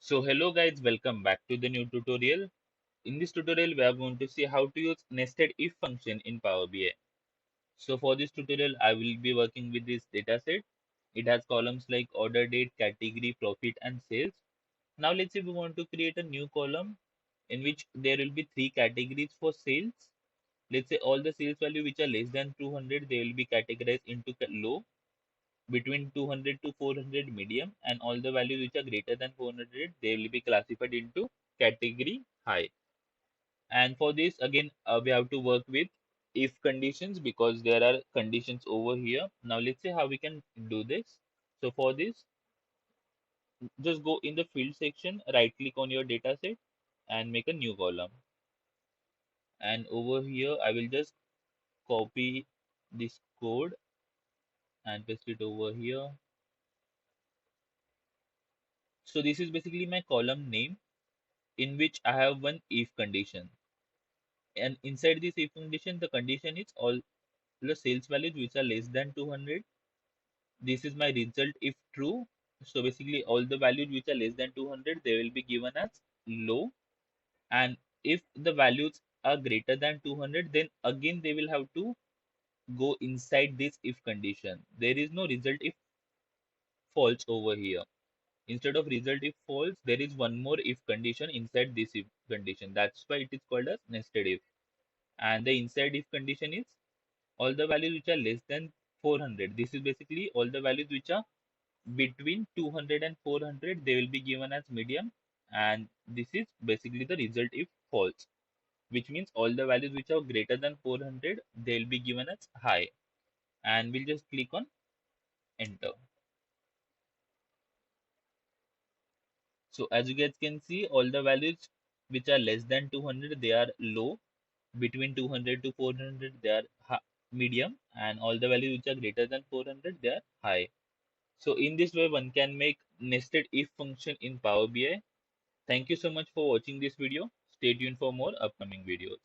So hello guys, welcome back to the new tutorial. In this tutorial, we are going to see how to use nested if function in Power BI. So for this tutorial, I will be working with this dataset. It has columns like order date, category, profit and sales. Now let's say we want to create a new column in which there will be three categories for sales. Let's say all the sales value which are less than 200, they will be categorized into low, between 200 to 400 medium, and all the values which are greater than 400 they will be classified into category high. And for this again we have to work with if conditions because there are conditions over here. Now let's see how we can do this. So for this, just go in the field section, right click on your data set and make a new column, and over here I will just copy this code and paste it over here. So this is basically my column name in which I have one if condition. And inside this if condition, the condition is all the sales values which are less than 200. This is my result if true. So basically all the values which are less than 200, they will be given as low. And if the values are greater than 200, then again they will have to go inside this if condition. There is no result if false over here. Instead of result if false, there is one more if condition inside this if condition. That's why it is called as nested if. And the inside if condition is all the values which are less than 400. This is basically all the values which are between 200 and 400, they will be given as medium, and this is basically the result if false, which means all the values which are greater than 400, they will be given as high. And we'll just click on enter. So as you guys can see, all the values which are less than 200, they are low. Between 200 to 400, they are medium, and all the values which are greater than 400, they are high. So in this way, one can make nested if function in Power BI. Thank you so much for watching this video. Stay tuned for more upcoming videos.